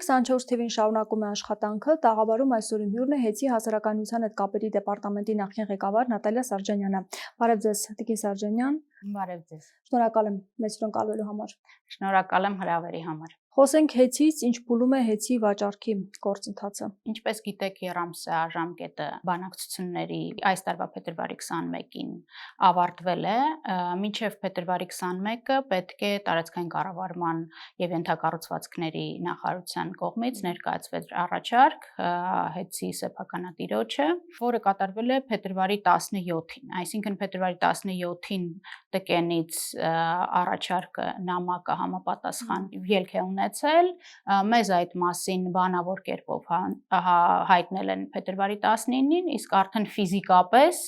24 թվին շարունակում է աշխատանքը, տաղավարում այսօրին հյուրն է Հեցի հասարակայնության հետ կապերի դեպարտամենտի նախկին ղեկավար Նատալիա Սարջանյանը։ Բարև ձեզ, Տիկին Սարջանյան։ Բարև ձեզ։ Շնորհակալ եմ մեզ ընկալվելու համար։ Շնորհակալ եմ հրավերի համար։ Խոսենք Հեցից, ինչ փուլում է Հեցի վաճառքի գործընթացը։ Ինչպես գիտեք, Երամսա ժամկետը բանակցությունների այս տարվա փետրվարի 21-ին ավարտվել է, մինչև փետրվարի 21-ը պետք է տարածքային կառավարման եւ ենթակառուցվածքների նախարարության կողմից ներկայացվեր առաջարկ Հեցի սեփականատիրոջը, որը կատարվել է փետրվարի 17-ին, այսինքն փետրվարի 17-ին տկենից առաջարկը նամակը համապատասխան ելք է ունեցել, մեզ այդ մասին բանավոր կերպով հայտնել են փետրվարի 19-ին, իսկ արդեն ֆիզիկապես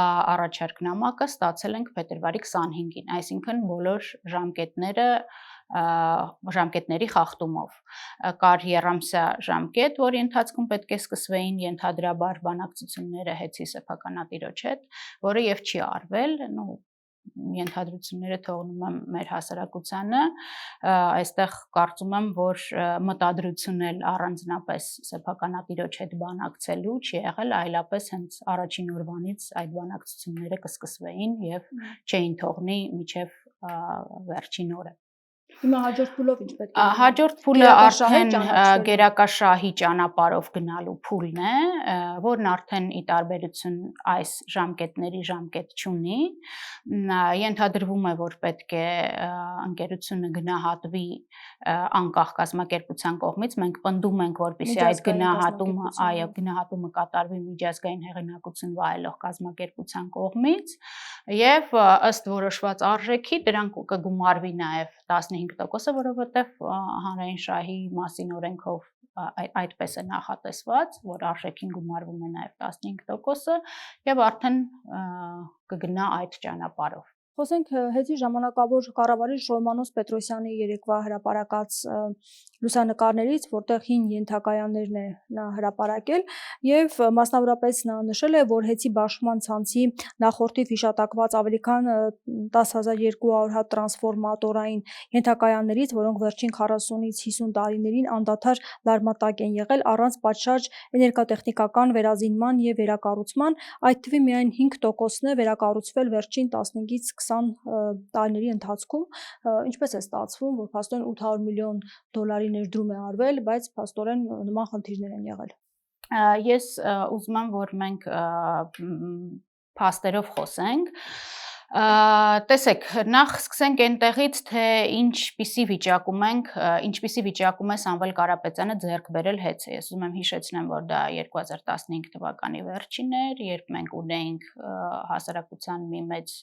առաջարկ նամակը ստացել ենք փետրվարի 25-ին, այսինքն բոլոր ժամկետների խախտումով։ Կար եռամսյա ժամկետ, որի ընթացքում պետք է սկսվեին ենթադրաբար բանակցությունները Հեցի սեփականատիրոջ հետ, որը եւ չի արվել, ենթադրությունները թողնում եմ մեր հասարակությանը, այստեղ կարծում եմ, որ մտադրություն էլ առանձնապես սեփականատիրոջ հետ բանակցելու չի եղել, այլապես հենց առաջին օրվանից այդ բանակցությունները կսկսվեին եւ չէին թողնի մինչեւ վերջին օրը։ Հիմա հաջորդ փուլով ինչ պետք է։ Հաջորդ փուլը արդեն գերակաշահի ճանապարհով գնալու փուլն է, որն արդեն ի տարբերություն այս ժամկետների ժամկետ չունի։ Ենթադրվում է, որ պետք է ընկերությունը գնահատվի անկախ կազմակերպության կողմից, մենք պնդում ենք, որպեսզի այդ գնահատումը կատարվի միջազգային հեղինակություն վայելող կազմակերպության կողմից եւ ըստ որոշված արժեքի դրանք կգումարվի նաեւ 15%-ը, որովհետեւ հանրային շահի մասին օրենքով այդպես է նախատեսված, որ արժեքին գումարվում է նաեւ 15%-ը եւ արդեն կգնա այդ ճանապարհով։ Խոսենք Հեցի ժամանակավոր կառավարիչ Ռոմանոս Պետրոսյանի երեկվա հրապարակած լուսանկարներից, որտեղ հին ենթակայաններն է նա հրապարակել եւ մասնավորապես նա նշել է, որ Հեցի բաշխման ցանցի նախորդիվ հիշատակված ավելի քան 10200 հատ տրանսֆորմատորային ենթակայաններից, որոնք վերջին 40-ից 50 տարիներին անդադար լարմատակ են եղել առանց պատշաճ էներգոտեխնիկական վերազինման եւ վերակառուցման, այդ թվի միայն 5%-ն է վերակառուցվել վերջին 15-ից 20 տարիների ընթացքում, ինչպես է ստացվում, որ փաստորեն $800 միլիոն ներդրում է արվել, բայց փաստորեն նման խնդիրներ են եղել։ Ես ուզում եմ, որ մենք փաստերով խոսենք։ Տեսեք, նախ սկսենք այնտեղից, թե ինչպիսի վիճակում է Սամվել Կարապետյանը ձեռք բերել Հեցը։ Ես ուզում եմ հիշեցնեմ, որ դա 2015 թվականի վերջին էր, երբ մենք ունեինք հասարակության մի մեծ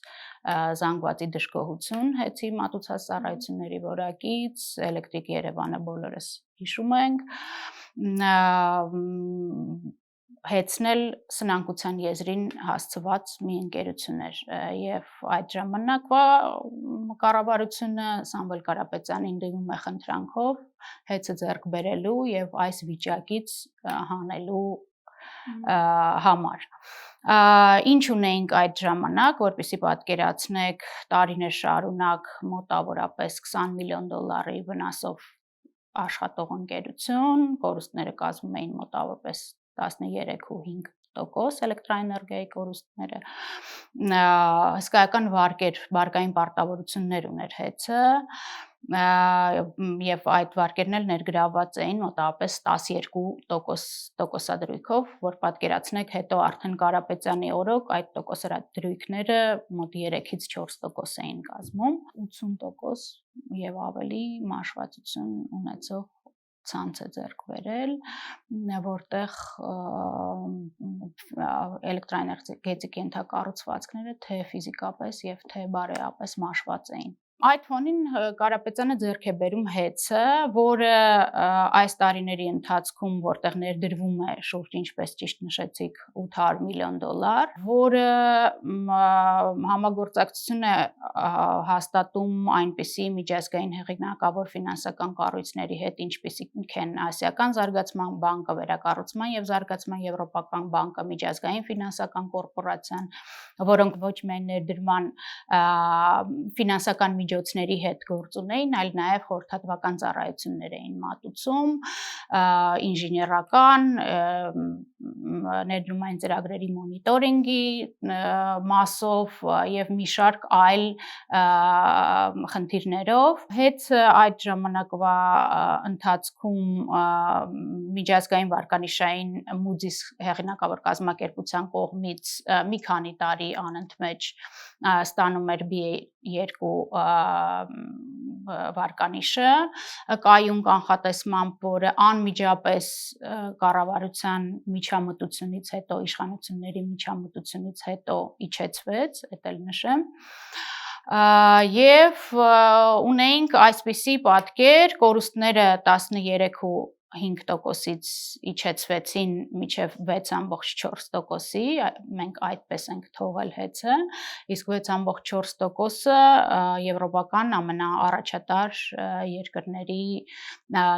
զանգվածի դժգոհություն Հեցի մատուցած ծառայությունների որակից, Էլեկտրիկ Երևանը բոլորս հիշում ենք, Հեցն էլ սնանկության եզրին հասցված մի ընկերություն էր եւ այդ ժամանակվա կառավարությունը Սամվել Կարապետյանին դիմում է խնդրանքով Հեցը ձեռք բերելու եւ այս վիճակից հանելու համար։ Ինչ ունեինք այդ ժամանակ, որպեսզի պատկերացնեք, տարիներ շարունակ մոտավորապես $20 միլիոն վնասով աշխատող ընկերություն, կորուստները կազմում էին մոտավորապես 13.5% էլեկտրաէներգիայի կորուստները, հսկայական վարկային պարտավորություններ ուներ Հեցը եւ այդ վարկերն էլ ներգրավված էին մոտավորապես 12% որ պատկերացնեք, հետո արդեն Կարապետյանի օրոք այդ տոկոսադրույքները մոտ 3-ից 4% էին կազմում, 80% եւ ավելի մաշվածություն ունեցող ցանց է ձեռք բերել, որտեղ էլեկտրաէներգետիկ ենթակառուցվածքները թե ֆիզիկապես եւ թե բարեապես մաշված էին։ Այդ ֆոնին Կարապետյանը ձեռք է բերում Հեցը, որը այս տարիների ընթացքում, որտեղ ներդրվում է շուրջ, ինչպես ճիշտ նշեցիք, $800 միլիոն, որը համագործակցություն է հաստատում այնպիսի միջազգային հեղինակավոր ֆինանսական կառույցների հետ, ինչպիսիք են Ասիական զարգացման բանկը, Վերակառուցման եւ զարգացման եվրոպական բանկը, Միջազգային ֆինանսական կորպորացիան, որոնք ոչ միայն ներդրման ֆինանսական միջոցների հետ գործ ունեին, այլ նաև խորհրդատվական ծառայություններ էին մատուցում, ինժեներական, ներդրումային ծրագրերի մոնիտորինգի մասով եւ մի շարք այլ խնդիրներով։ Հետ այդ ժամանակվա ընթացքում միջազգային վարկանիշային Moody's հեղինակավոր կազմակերպության կողմից մի քանի տարի անընդմեջ ստանում էր B2 վարկանիշը կայուն կանխատեսմամբ, որը անմիջապես կառավարության միջամտությունից հետո, իշխանությունների միջամտությունից հետո իջեցվեց, դա էլ նշեմ։ Եվ ունեինք այսպիսի պատկեր, կորուստները 13.5%-ից իջեցվեցին մինչև 6.4%-ի, մենք այդպես ենք թողել հեծը, իսկ 6.4%-ը եվրոպական ամենաառաջատար երկրների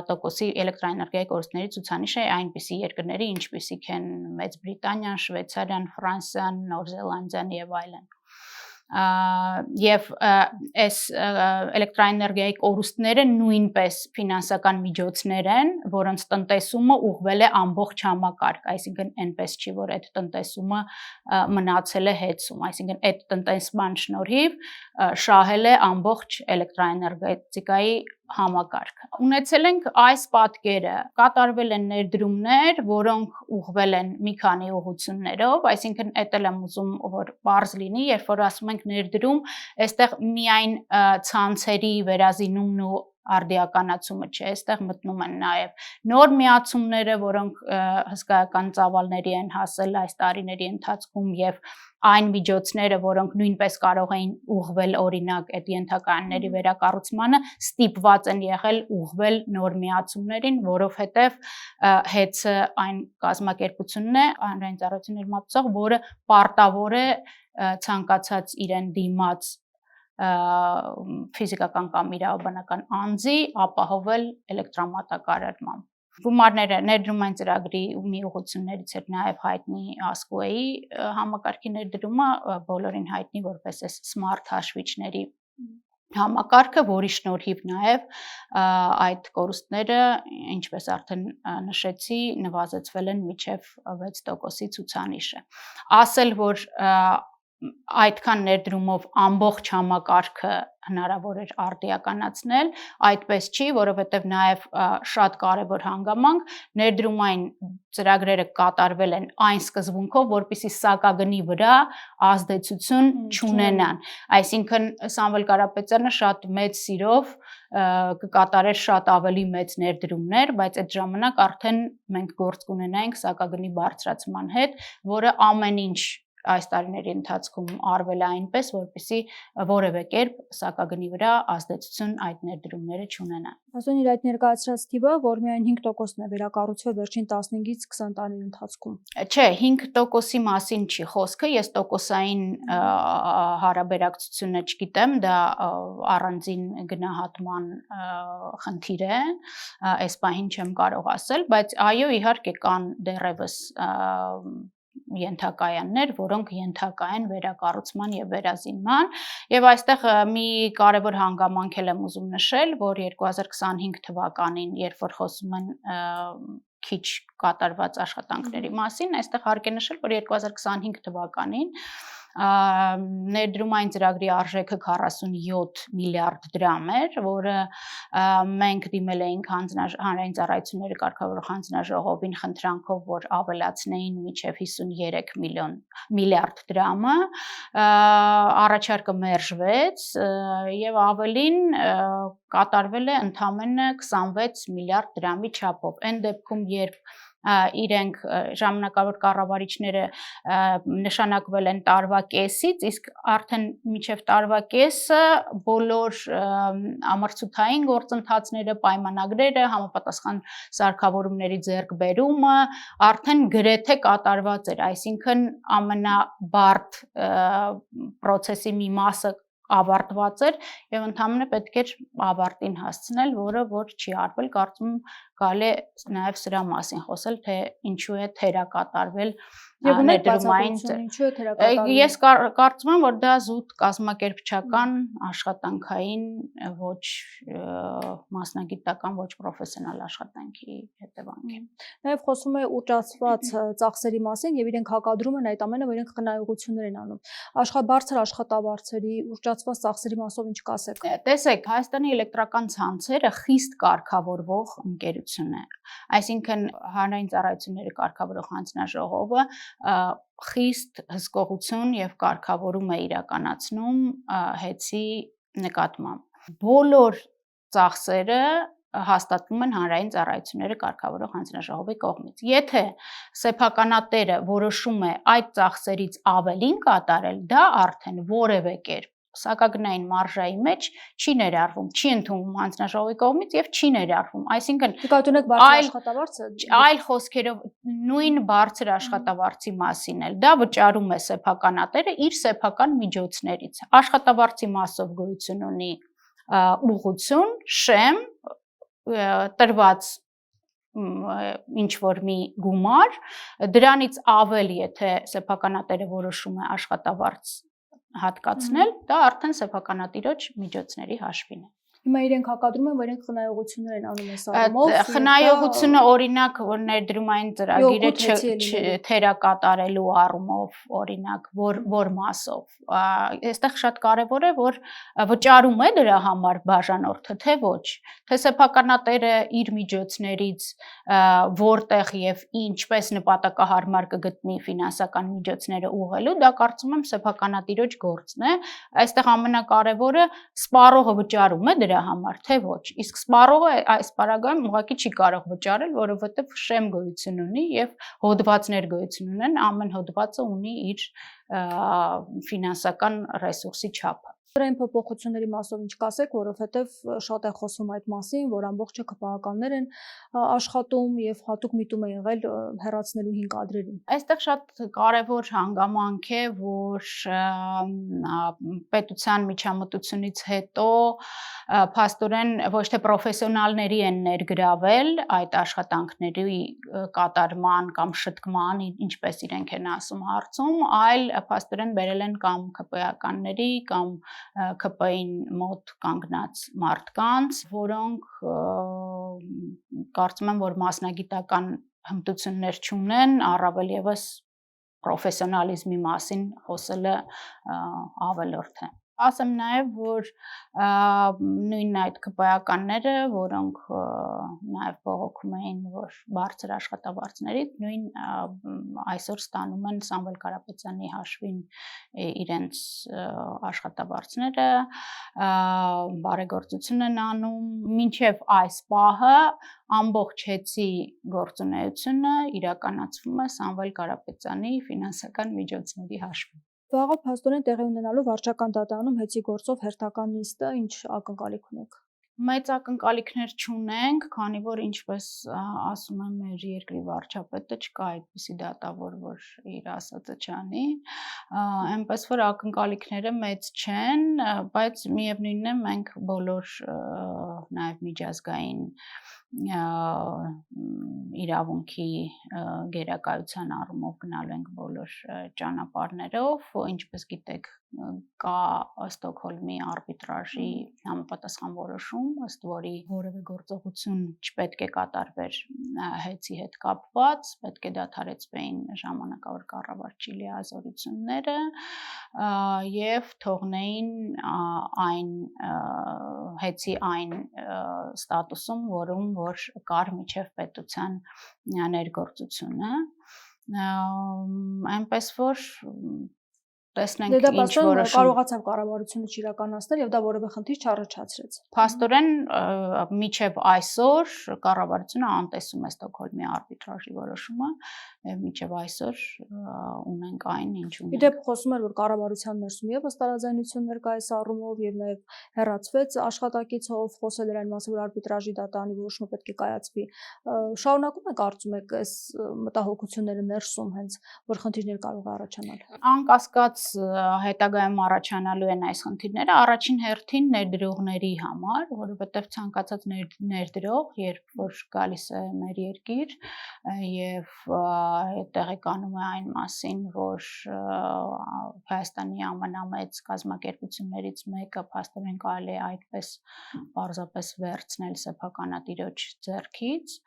տոկոսի էլեկտրաէներգիայի կորուստների ցուցանիշ է, այնպիսի երկրների, ինչպիսիք են Մեծ Բրիտանիան, Շվեյցարիան, Ֆրանսիան, Նոր Զելանդիան եւ այլն։ Եվ այս էլեկտրաէներգիայի կորուստները նույնպես ֆինանսական միջոցներ են, որոնց տնտեսումը ուղղվել է ամբողջ համակարգ, այսինքն այնպես չի, որ այդ տնտեսումը մնացել է հեծում, այսինքն այդ տնտեսման շնորհիվ շահել է ամբողջ էլեկտրաէներգետիկայի համակարգը։ Ունեցել ենք այս պատկերը, կատարվել են ներդրումներ, որոնք ուղղվել են մի քանի ուղղություններով, այսինքն դա էլ եմ ուզում, որ բարձ լինի, երբ որ ասում ենք ներդրում, այստեղ միայն ցանցերի վերազինումն ու արդիականացումը չէ, այստեղ մտնում են նաև նոր միացումները, որոնք հսկայական ծավալների են հասել այս տարիների ընթացքում եւ այն միջոցները, որոնք նույնպես կարող էին ուղղվել օրինակ այդ ենթակայանների վերակառուցմանը, ստիպված են եղել ուղղվել նոր միացումներին, որովհետեւ հեծը այն կազմակերպությունն է, հանրային ծառայությունների մատուցող, որը պարտավոր է ցանկացած իրեն դիմաց ֆիզիկական կամ իրավաբանական անձի ապահովել էլեկտրամատակարարմամբ։ Գումարները ներդրումային ծրագրի մի ուղղություններից էր նաև հայտնի Ասկոեի համակարգի ներդրումը, բոլորին հայտնի որպես smart հաշվիչների համակարգը, որի շնորհիվ նաև այդ կորուստները, ինչպես արդեն նշեցի, նվազեցվել են մինչև 6%-ի ցուցանիշը։ Ասել, որ այդքան ներդրումով ամբողջ համակարգը հնարավոր էր արդիականացնել, այդպես չի, որովհետև նաև շատ կարևոր հանգամանք ներդրումային ծրագրերը կատարվել են այն սկզբունքով, որպեսզի սակագնի վրա ազդեցություն չունենան։ Այսինքն Սամվել Կարապետյանը շատ մեծ սիրով կկատարեր շատ ավելի մեծ ներդրումներ, բայց այդ ժամանակ արդեն մենք գործ կունենայինք սակագնի բարձրացման հետ, որը ամեն ինչ այս տարիների ընթացքում արվել է այնպես, որպեսզի որևէ կերպ սակագնի վրա ազդեցություն այդ ներդրումները չունենան։ Ասեն իր այդ ներկայացրած թիվը, որ միայն 5%-ն է վերակառուցվել վերջին 15-ից 20 տարիների ընթացքում։ Չէ, 5%-ի մասին չի խոսքը, ես տոկոսային հարաբերակցությունը չգիտեմ, դա առանձին գնահատման խնդիր է, այս պահին չեմ կարող ասել, բայց այո, իհարկե կան դեռևս ենթակայաններ, որոնք ենթակա են վերակառուցման եւ վերազինման, եւ այստեղ մի կարևոր հանգամանք եմ ուզում նշել, որ 2025 թվականին, երբ որ խոսում են քիչ կատարված աշխատանքների մասին, այստեղ հարկ է նշել, որ 2025 թվականին ներդրումային ծրագրի արժեքը 47 միլիարդ դրամ էր, որը մենք դիմել էինք հանրային ծառայությունների կարգավորող հանձնաժողովին խնդրանքով, որ ավելացնեին մինչև 53 միլիարդ դրամը, առաջարկը մերժվեց եւ ավելին կատարվել է ընդամենը 26 միլիարդ դրամի չափով։ Այն դեպքում, երբ իրենք ժամանակավոր կառավարիչները նշանակվել են տարվա կեսից, իսկ արդեն մինչև տարվա կեսը բոլոր ամրցութային գործընթացները, պայմանագրերը, համապատասխան սարքավորումների ձեռքբերումը արդեն գրեթե կատարված էր, այսինքն ամենաբարդ process-ի մի մասը ավարտված էր եւ ընդհանրապես պետք էր ավարտին հասցնել, որը որ չի արվել, կարծում կարելի է նաև սրա մասին խոսել, թե ինչու է թերակատարվել Եվ ունեք ներդրումային բացատրություն, ինչու է թերակատարվել։ Ես կարծում եմ, որ դա զուտ կազմակերպչական, աշխատանքային, ոչ մասնագիտական, ոչ պրոֆեսիոնալ աշխատանքի հետևանք է։ Նաև խոսում է ուռճացված ծախսերի մասին եւ իրենք հակադրում են այդ ամենը, որ իրենք խնայողություններ են անում։ Բարձր աշխատավարձերի, ուռճացված ծախսերի մասով ինչ կասեք։ Տեսեք, Հայաստանի էլեկտրական ցանցերը խիստ կարգավորվող ընկերություն է։ Այսինքն հանրային ծառայությունները կարգավորող հանձնաժողովը խիստ հսկողություն եւ կարգավորում է իրականացնում ՀԵՑ-ի նկատմամբ։ Բոլոր ծախսերը հաստատվում են հանրային ծառայությունները կարգավորող հանձնաժողովի կողմից։ Եթե սեփականատերը որոշում է այդ ծախսերից ավելին կատարել, դա արդեն որևէ կերպ սակագնային մարժայի մեջ չի ներառվում, չի ընդունվում հանձնաժողովի կողմից եւ չի ներառվում։ Այսինքն նկատունեք բարձր աշխատավարձը, այլ խոսքերով նույն բարձր աշխատավարձի մասին էլ դա վճարում է սեփականատերը իր սեփական միջոցներից։ Աշխատավարձի մասով գոյություն ունի ուղղություն, շեմ, տրված ինչ որ մի գումար, դրանից ավել, եթե սեփականատերը որոշում է աշխատավարձ հատկացնել, դա արդեն սեփականատիրոջ միջոցների հաշվին է։ Հիմա իրենք հակադրում են, որ իրենք խնայողություններ են անում այս առումով։ Խնայողությունը օրինակ, որ ներդրումային ծրագիրը թերակատարելու առումով, օրինակ, որ մասով։ Այստեղ շատ կարևոր է, որ վճարում է դրա համար բաժանորդը, թե ոչ, թե սեփականատերը իր միջոցներից որտեղ եւ ինչպես նպատակահարմար կգտնի ֆինանսական միջոցները ուղղելու, դա կարծում եմ սեփականատիրոջ գործն է։ Այստեղ ամենակարևորը սպառողը վճարում է դրա համար, թե ոչ։ Իսկ սպառողը այս պարագայում ուղղակի չի կարող վճարել, որովհետև շեմ գոյություն ունի եւ հոդվածներ գոյություն ունեն, ամեն հոդվածը ունի իր ֆինանսական ռեսուրսի չափը։ Դրային փոփոխությունների մասով ինչ կասեք, որովհետև շատ է խոսում այդ մասին, որ ամբողջ ԿՊԱ-կաններ են աշխատում եւ հատուկ միտում է եղել հեռացնելու 5 կադրերին։ Այստեղ շատ կարևոր հանգամանք է, որ պետության միջամտությունից հետո փաստորեն ոչ թե պրոֆեսիոնալների են ներգրավել այդ աշխատանքների կատարման կամ շտկման, ինչպես իրենք են ասում հարցում, այլ փաստորեն բերել են կամ ԿՊԱ-կանների կամ ԿՊ-ին մոտ կանգնած մարդկանց, որոնք կարծում եմ, որ մասնագիտական հմտություններ չունեն, առավել եւս պրոֆեսիոնալիզմի մասին խոսելը ավելորդ է։ Ասեմ նաև, որ նույն այդ ԿՊԱ-կանները, որոնք նաև բողոքում էին, որ բարձր աշխատավարձներից, նույն այսօր ստանում են Սամվել Կարապետյանի հաշվին իրենց աշխատավարձները, բարեգործություն են անում, մինչև այս պահը ամբողջ ՀԵՑ-ի գործունեությունը իրականացվում է Սամվել Կարապետյանի ֆինանսական միջոցների հաշվին։ Վաղը փաստորեն տեղի ունենալու վարչական դատարանում ՀԵՑ-ի գործով հերթական նիստը, ինչ ակնկալիք ունեք։ Մեծ ակնկալիքներ չունենք, քանի որ ինչպես ասում եմ, մեր երկրի վարչապետը չկա այդպիսի դատավոր, որ իր ասածը չանի, այնպես որ ակնկալիքները մեծ չեն, բայց միևնույնն է մենք բոլոր նաև միջազգային իրավունքի գերակայության առումով գնալու ենք բոլոր ճանապարհներով, ինչպես գիտեք, կա Ստոկհոլմի արբիտրաժի համապատասխան որոշում, ըստ որի որևէ գործողություն չպետք է կատարվեր ՀԵՑ-ի հետ կապված, պետք է դադարեցվեին ժամանակավոր կառավարչի լիազորությունները եւ թողնեին այն ՀԵՑ-ի այն ստատուսում, որում որ կար միջև պետության ներգործությունը, այնպես որ տեսնենք ինչ որոշում կարողացավ կառավարությունը չիրականացնել եւ դա որևէ խնդիր չառաջացրեց։ Փաստորեն միջև այսօր կառավարությունը անտեսում է Ստոկհոլմի արբիտրաժի որոշումը եւ միջև այսօր ունենք այն, ինչ ունենք։ Իդեպ խոսում էր, որ կառավարության ներսում եւս տարաձայնություններ կա այս առումով եւ նաեւ հեռացվեց աշխատակիցով, խոսել էր այն մասին, որ արբիտրաժի դատարանի որոշումը պետք է կայացվի։ Շարունակում է կարծում եք այս մտահոգությունները ներսում հենց, որ խնդիրներ կարող է առաջանալ։ Անկասկած հետագայում առաջանալու են այս խնդիրները, առաջին հերթին ներդրողների համար, որովհետև ցանկացած ներդրող, երբ որ գալիս է մեր երկիր եւ տեղեկանում է այն մասին, որ Հայաստանի ամենամեծ կազմակերպություններից մեկը փաստորեն կարելի է այդպես պարզապես վերցնել սեփականատիրոջ ձեռքից,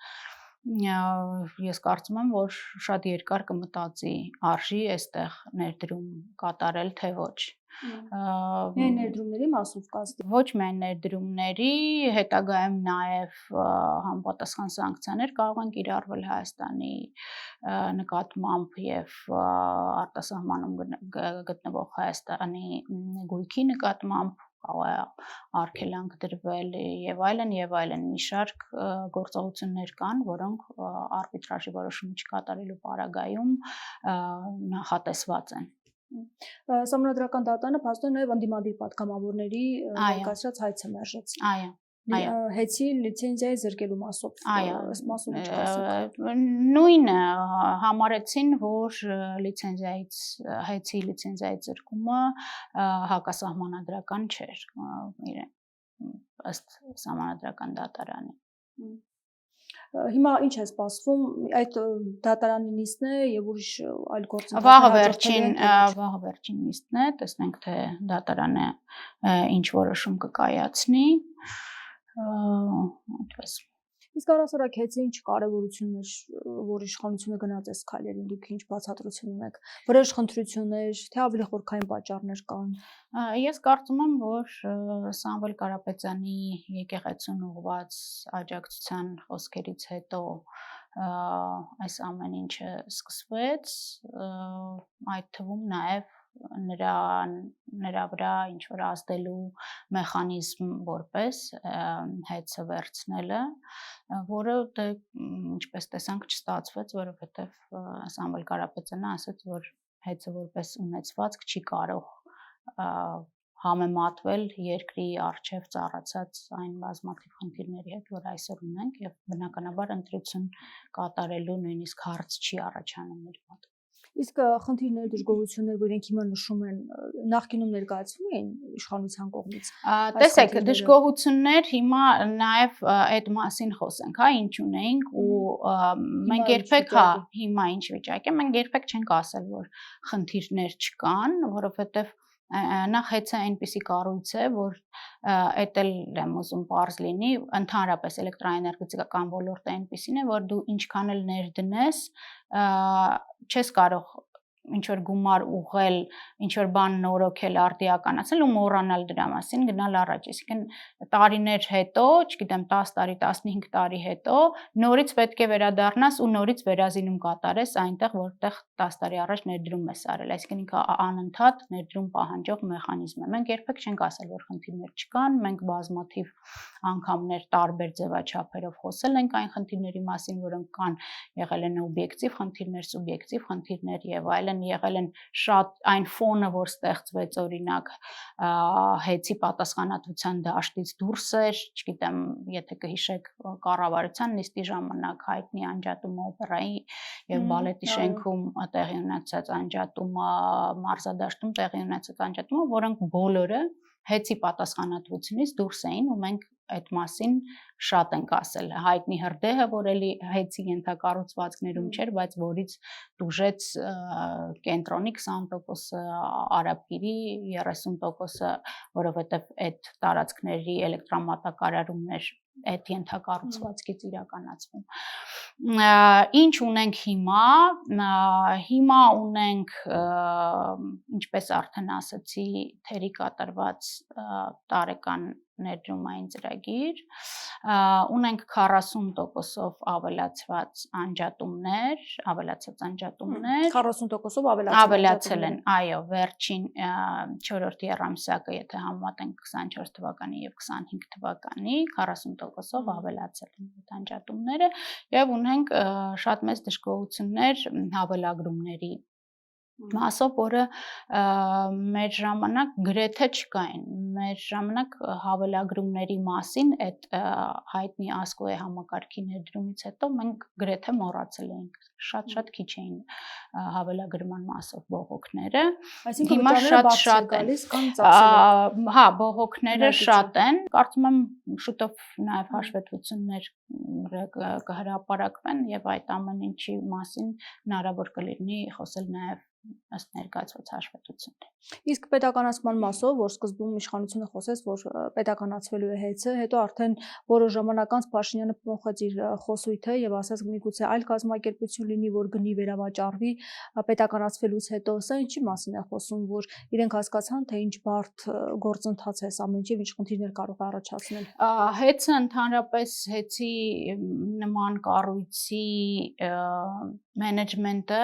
ես կարծում եմ, որ շատ երկար կմտածի արժի այստեղ ներդրում կատարել, թե ոչ։ Միայն ներդրումների մասով կազմի։ Ոչ միայն ներդրումների, հետագայում նաև համապատասխան սանկցիաներ կարող են կիրառվել Հայաստանի նկատմամբ եւ արտասահմանում գտնվող Հայաստանի գույքի նկատմամբ կարող է արգելանք դրվել եւ այլն մի շարք գործողություններ կան, որոնք արբիտրաժի որոշումը չկատարելու պարագայում նախատեսված են։ Սահմանադրական դատարանը փաստորեն նաև ընդդիմադիր պատգամավորների ներկայացրած հայցը մերժեց։ Այո։ Հեծի լիցենզիայի զրկելու մասով։ Այս մասում ինչ կասեք։ Նույնը համարեցին, որ հեծի լիցենզիայի զրկումը հակասահմանադրական չէր ըստ սահմանադրական դատարանի։ Հիմա ինչ է սպասվում, այդ դատարանի նիստն է եւ ուրիշ այլ գործընթացներ։ Վաղը վերջին նիստն է, տեսնենք թե դատարանը ինչ որոշում կկայացնի։ Այդպես։ Իսկ առասարակ հեծի ինչ կարևորություններ, որ իշխանությունը գնաց այս քայլերին, դուք ինչ բացատրություն ունեք, վրեժ խնդրություններ, թե ավելի խորքային պատճառներ կան։ Ես կարծում եմ, որ Սամվել Կարապետյանի եկեղեցուն ուղղված աջակցության խոսքերից հետո այս ամեն ինչը սկսվեց, այդ թվում նաև նրա վրա ինչ որ ազդելու մեխանիզմ որպես հեծը վերցնելը, որը ինչպես տեսանք չստացվեց, որովհետև Սամվել Կարապետյանը ասաց, որ հեծը որպես ունեցվածք չի կարող համեմատվել երկրի առջև ծառացած այն բազմաթիվ խնդիրների հետ, որ այսօր ունենք եւ բնականաբար ընտրություն կատարելու նույնիսկ հարց չի առաջանում իր մոտ։ Իսկ խնդիրներ, դժգոհություններ, որ իրենք հիմա նշում են, նախկինում ներկայացվում էին իշխանության կողմից։ Տեսեք, դժգոհություններ հիմա նաև այդ մասին խոսենք, հա, ինչ ունեինք ու մենք երբեք, հա, հիմա ինչ վիճակ է, մենք երբեք չենք ասել, որ խնդիրներ չկան, որովհետև նախ հեծը այնպիսի կառույց է, որ էդ էլ եմ ուզում պարզ լինի, ընդհանրապես էլեկտրաէներգետիկական ոլորտը այնպիսին է, որ դու ինչքան էլ ներդնես, չես կարող ինչ որ գումար ուղղել, ինչ որ բան նորոգել, արդիականացնել ու մոռանալ դրա մասին, գնալ առաջ։ Այսինքն տարիներ հետո, չգիտեմ, 10 տարի, 15 տարի հետո նորից պետք է վերադառնաս ու նորից վերազինում կատարես այնտեղ, որտեղ 10 տարի առաջ ներդրում ես արել։ Այսինքն ինքը անընդհատ ներդրում պահանջող մեխանիզմ է։ Մենք երբեք չենք ասել, որ խնդիրներ չկան, մենք բազմաթիվ անգամներ տարբեր ձևաչափերով խոսել ենք այն խնդիրների մասին, որոնք կան, եղել են օբյեկտիվ խնդիրներ, սուբյեկտիվ խնդիրներ եւ այլն, եղել են շատ այն ֆոնը, որ ստեղծվեց օրինակ հեծի պատասխանատվության դաշտից դուրս էր, չգիտեմ, եթե կհիշեք կառավարության նիստի ժամանակ հայտնի անջատումը օպերայի եւ բալետի շենքում տեղի ունեցած անջատումը, մարզադաշտում տեղի ունեցած անջատումը, որոնք բոլորը հեծի պատասխանատվությունից դուրս էին ու մենք այդ մասին շատ ենք ասել։ Հայտնի հրդեհը, որ էլի հեծի ենթակառուցվածքներում չէր, բայց որից դուժեց կենտրոնի 20%-ը, Արաբկիրի 30%-ը, որովհետև այդ տարածքների էլեկտրամատակարարումներ այդ ենթակառուցվածքից իրականացվում։ Ինչ ունենք հիմա։ Հիմա ունենք, ինչպես արդեն ասացի, թերի կատարված տարեկան ներդրումային ծրագիր, ունենք 40%-ով ավելացված անջատումներ, 40%-ով ավելացել են, այո, վերջին 4-րդ եռամսյակը, եթե համեմատենք 24 թվականի եւ 25 թվականի, 40%-ով ավելացել են այդ անջատումները եւ ունենք շատ մեծ դժգոհություններ հավելագրումների մասով, որը մեր ժամանակ գրեթե չկային։ Մեր ժամանակ հավելագրումների մասին այդ հայտնի ASCII համակարգի ներդրումից հետո մենք գրեթե մոռացել էինք, շատ քիչ էին հավելագրման մասով բողոքները։ Հիմա շատ գալիս կամ ծախսել։ Հա, բողոքները շատ են։ Կարծում եմ շուտով նաև հաշվետվություններ կհրապարակվեն եւ այդ ամեն ինչի մասին հնարավոր կլինի խոսել նաև ըստ ներկայացված հաշվետվությունների։ Իսկ պետականացման մասով, որ սկզբում իշխանությունը խոսեց, որ պետականացվելու է ՀԵՑ-ը, հետո արդեն որոշ ժամանակ անց Փաշինյանը փոխեց իր խոսույթը եւ ասաց միգուցե այլ կազմակերպություն լինի, որ գնի վերավաճառվի պետականացվելուց հետո։ Սա ինչի մասին է խոսում, որ իրենք հասկացան, թե ինչ բարդ գործընթաց է ամեն ինչ, ինչ խնդիրներ կարող է առաջացնել։ ՀԵՑ-ը ընդհանրապես ՀԵՑ-ի նման կառույցի մենեջմենտը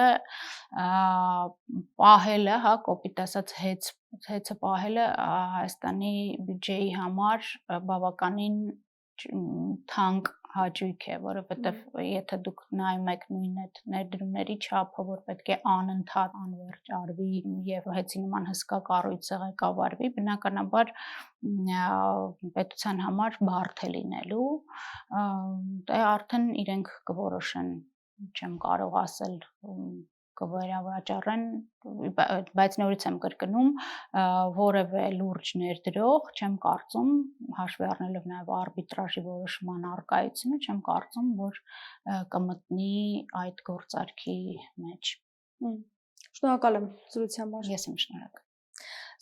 պահելը, հա, կոպիտ ասած ՀԵՑ-ը պահելը Հայաստանի բյուջեի համար բավականին թանկ հաճույք է, որովհետև եթե դուք նայում եք նույն այդ ներդրումների չափը, որ պետք է անընդհատ անվերջ արվի եւ ՀԵՑ-ի նման հսկա կառույցը ղեկավարվի, բնականաբար պետության համար բարդ է լինելու, դե արդեն իրենք կորոշեն, չեմ կարող ասել կվերավաճառեն, բայց նորից եմ կրկնում, որևէ լուրջ ներդրող չեմ կարծում, հաշվի առնելով նաև արբիտրաժի որոշման առկայությունը, չեմ կարծում, որ կմտնի այդ գործարքի մեջ։ Շնորհակալ եմ զրույցի համար։ Ես եմ շնորհակալ։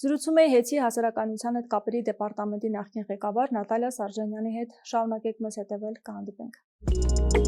Զրուցում էի ՀԵՑ-ի հասարակայնության հետ կապերի դեպարտամենտի նախկին ղեկավար Նատալիա Սարժանյանի հետ։ Շարունակեք մեզ հետևել, կհանդիպենք։